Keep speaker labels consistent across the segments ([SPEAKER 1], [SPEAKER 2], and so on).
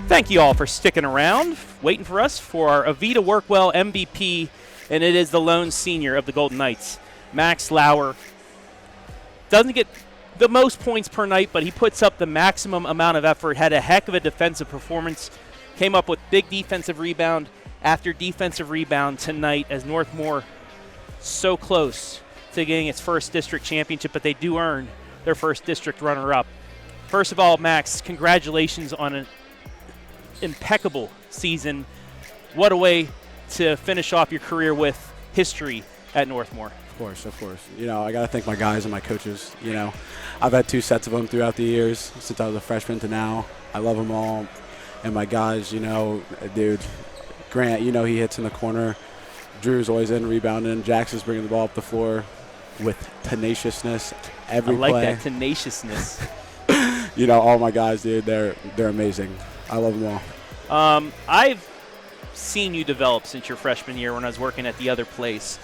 [SPEAKER 1] Thank you all for sticking around, waiting for us for our Avita WorkWell MVP, and it is the lone senior of the Golden Knights, Max Lower. Doesn't get the most points per night, but he puts up the maximum amount of effort, had a heck of a defensive performance, came up with big defensive rebound after defensive rebound tonight as Northmor so close to getting its first district championship, but they do earn their first district runner-up. First of all, Max, congratulations on an impeccable season. What a way to finish off your career with history at Northmor.
[SPEAKER 2] Of course. You know, I got to thank my guys and my coaches. You know, I've had 2 sets of them throughout the years since I was a freshman to now. I love them all. And my guys, you know, dude, Grant, you know, he hits in the corner. Drew's always in rebounding. Jackson's bringing the ball up the floor with tenaciousness every play.
[SPEAKER 1] I like that tenaciousness.
[SPEAKER 2] You know, all my guys, dude, they're amazing. I love them all.
[SPEAKER 1] I've seen you develop since your freshman year when I was working at the other place.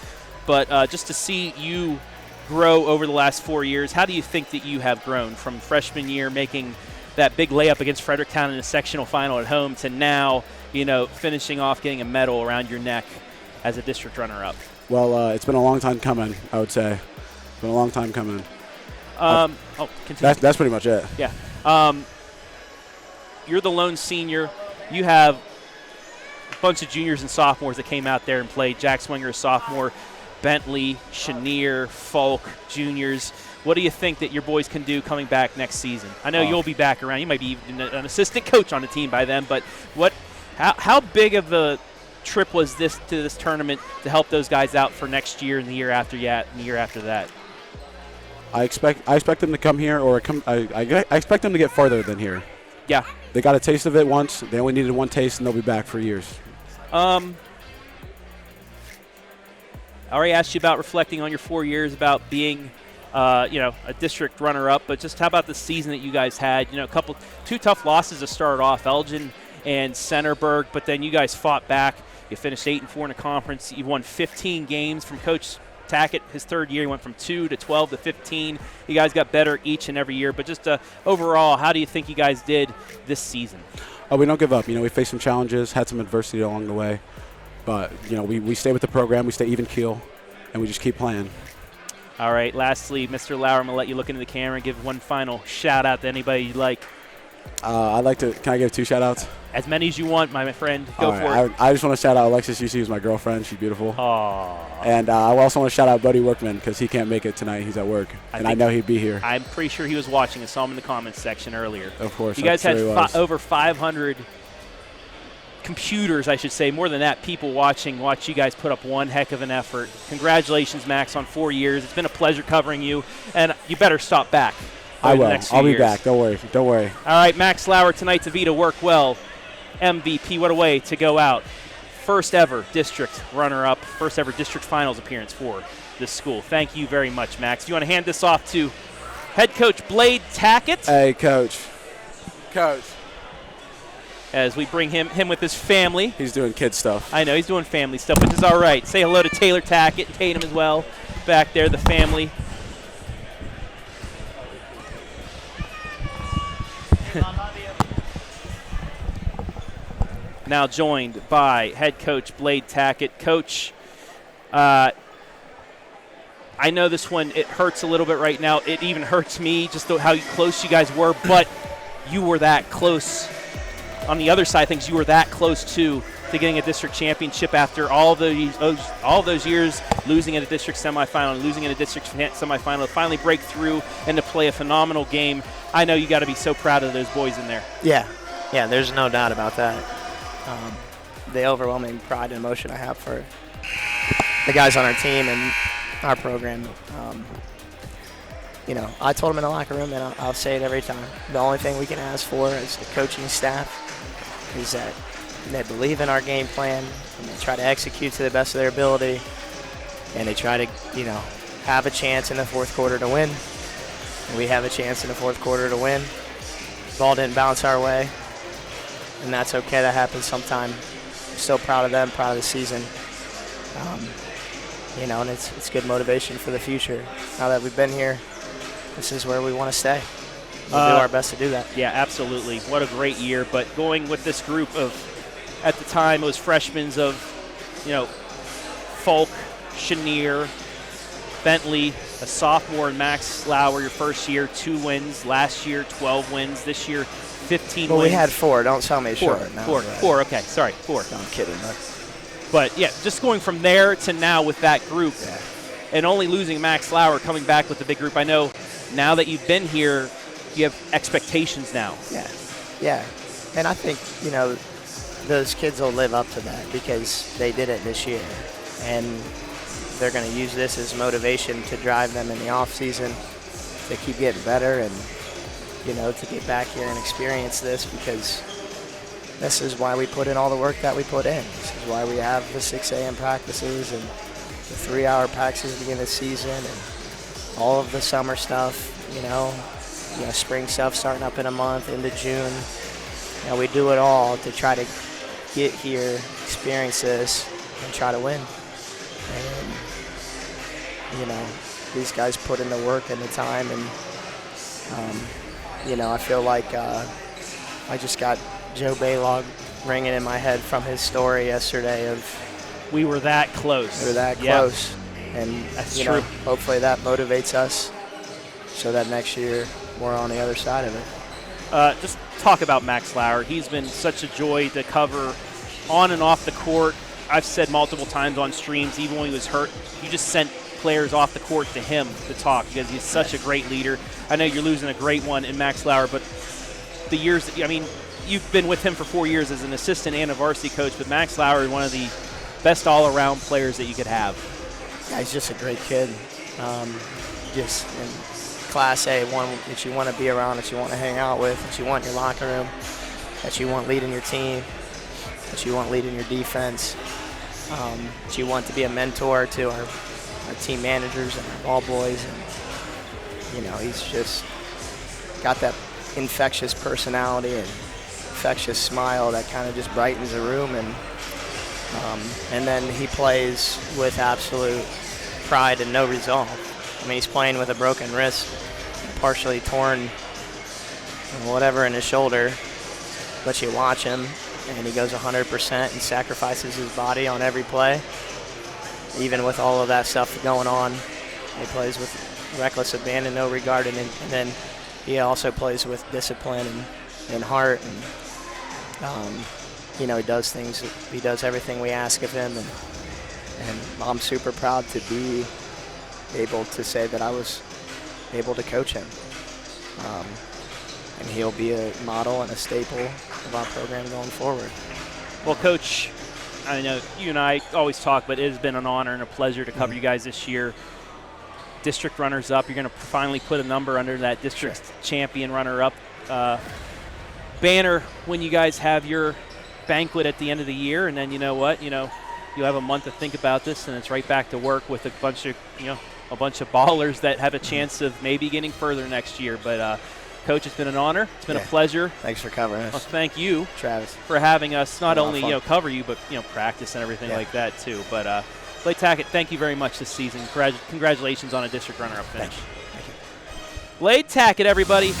[SPEAKER 1] But just to see you grow over the last 4 years, how do you think that you have grown from freshman year making that big layup against Fredericktown in the sectional final at home to now, you know, finishing off getting a medal around your neck as a district runner-up?
[SPEAKER 2] Well, it's been a long time coming, I would say. It's been a long time coming.
[SPEAKER 1] Continue.
[SPEAKER 2] That's pretty much it.
[SPEAKER 1] Yeah. You're the lone senior. You have a bunch of juniors and sophomores that came out there and played. Jack Swinger, a sophomore. Bentley, Chenier, Falk, juniors. What do you think that your boys can do coming back next season? I know you'll be back around. You might be even an assistant coach on the team by then, but how big of a trip was this to this tournament to help those guys out for next year and the year after that and the year after that?
[SPEAKER 2] I expect them to come here, or I expect them to get farther than here.
[SPEAKER 1] Yeah.
[SPEAKER 2] They got a taste of it once. They only needed one taste, and they'll be back for years.
[SPEAKER 1] I already asked you about reflecting on your 4 years, about being, a district runner-up, but just how about the season that you guys had? You know, 2 tough losses to start off, Elgin and Centerburg, but then you guys fought back. You finished 8-4 in the conference. You won 15 games from Coach Tackett. His third year, he went from 2 to 12 to 15. You guys got better each and every year, but just overall, how do you think you guys did this season?
[SPEAKER 2] Oh, we don't give up. You know, we faced some challenges, had some adversity along the way. But, you know, we stay with the program, we stay even keel, and we just keep playing.
[SPEAKER 1] All right, lastly, Mr. Lauer, I'm going to let you look into the camera and give one final shout-out to anybody you'd like.
[SPEAKER 2] I'd like to – can I give 2 shout-outs?
[SPEAKER 1] As many as you want, my friend. Go for it.
[SPEAKER 2] I just want to shout out Alexis UC, who's my girlfriend. She's beautiful.
[SPEAKER 1] Aww.
[SPEAKER 2] And I also want to shout out Buddy Workman because he can't make it tonight. He's at work, and I know he'd be here.
[SPEAKER 1] I'm pretty sure he was watching. I saw him in the comments section earlier.
[SPEAKER 2] Of course.
[SPEAKER 1] You guys had over 500 – computers, I should say, more than that, people watch you guys put up one heck of an effort. Congratulations, Max, on 4 years. It's been a pleasure covering you, and you better stop back.
[SPEAKER 2] I will. I'll be back. Don't worry.
[SPEAKER 1] All right, Max Lower, tonight's Avita WorkWell MVP. What a way to go out. First ever district runner-up, first ever district finals appearance for this school. Thank you very much, Max. Do you want to hand this off to Head Coach Blade Tackett?
[SPEAKER 2] Hey, Coach.
[SPEAKER 1] As we bring him with his family.
[SPEAKER 2] He's doing kid stuff.
[SPEAKER 1] I know, he's doing family stuff, which is all right. Say hello to Taylor Tackett and Tatum as well. Back there, the family. Now joined by Head Coach Blade Tackett. Coach, I know this one, it hurts a little bit right now. It even hurts me just how close you guys were, but you were that close. On the other side of things, you were that close to getting a district championship after all those years losing at a district semifinal and losing in a district semifinal to finally break through and to play a phenomenal game. I know you got to be so proud of those boys in there.
[SPEAKER 3] Yeah, there's no doubt about that. The overwhelming pride and emotion I have for the guys on our team and our program. You know, I told them in the locker room, and I'll say it every time, the only thing we can ask for as the coaching staff is that they believe in our game plan, and they try to execute to the best of their ability, and they try to, you know, have a chance in the fourth quarter to win. And we have a chance in the fourth quarter to win. Ball didn't bounce our way, and that's okay. That happens sometime. I'm still proud of them, proud of the season. You know, and it's good motivation for the future. Now that we've been here, this is where we want to stay. we'll do our best to do that.
[SPEAKER 1] Yeah, absolutely. What a great year. But going with this group of, at the time, it was freshmen of, Folk, Chenier, Bentley, a sophomore, and Max Lower, your first year, 2 wins. Last year, 12 wins. This year, 15
[SPEAKER 3] Well,
[SPEAKER 1] wins.
[SPEAKER 3] we had 4. Don't sell me short. No,
[SPEAKER 1] Four. Okay, sorry, 4.
[SPEAKER 3] No, I'm kidding.
[SPEAKER 1] But, yeah, just going from there to now with that group,
[SPEAKER 3] Yeah.
[SPEAKER 1] and only losing Max Lower, coming back with the big group. I know now that you've been here, you have expectations now.
[SPEAKER 3] Yeah. And I think, those kids will live up to that because they did it this year. And they're going to use this as motivation to drive them in the off season to keep getting better and, to get back here and experience this, because this is why we put in all the work that we put in. This is why we have the 6 a.m. practices and the 3-hour practices at the beginning of the season and all of the summer stuff, spring stuff starting up in a month into June. We do it all to try to get here, experience this, and try to win. And, these guys put in the work and the time, and, I feel like I just got Joe Baylog ringing in my head from his story yesterday of
[SPEAKER 1] We were that close.
[SPEAKER 3] we were that close. And,
[SPEAKER 1] That's true.
[SPEAKER 3] hopefully that motivates us so that next year we're on the other side of it.
[SPEAKER 1] Just talk about Max Lower. He's been such a joy to cover on and off the court. I've said multiple times on streams, even when he was hurt, you just sent players off the court to him to talk because he's such a great leader. I know you're losing a great one in Max Lower, but the years that, you've been with him for 4 years as an assistant and a varsity coach, but Max Lower is one of the best all-around players that you could have.
[SPEAKER 3] Yeah, he's just a great kid. Just in Class A, one that you want to be around, that you want to hang out with, that you want in your locker room, that you want leading your team, that you want leading your defense, that you want to be a mentor to our team managers and our ball boys. And, he's just got that infectious personality and infectious smile that kind of just brightens the room. And then he plays with absolute pride and no resolve. He's playing with a broken wrist, partially torn, whatever in his shoulder, but you watch him, and he goes 100% and sacrifices his body on every play. Even with all of that stuff going on, he plays with reckless abandon, no regard, and then he also plays with discipline and heart, and he does everything we ask of him, and I'm super proud to be able to say that I was able to coach him. And he'll be a model and a staple of our program going forward.
[SPEAKER 1] Well, Coach, I know you and I always talk, but it has been an honor and a pleasure to cover you guys this year. District runners-up, you're going to finally put a number under that district champion runner-up banner when you guys have your banquet at the end of the year, and then you know what, you'll have a month to think about this, and it's right back to work with a bunch of ballers that have a chance of maybe getting further next year. But Coach, it's been an honor. It's been a pleasure.
[SPEAKER 3] Thanks for covering us.
[SPEAKER 1] Well, thank you,
[SPEAKER 3] Travis,
[SPEAKER 1] for having us not only cover you, but practice and everything like that too. But Blade Tackett, thank you very much this season. Congratulations on a district runner-up finish.
[SPEAKER 3] Thank you.
[SPEAKER 1] Blade Tackett, everybody.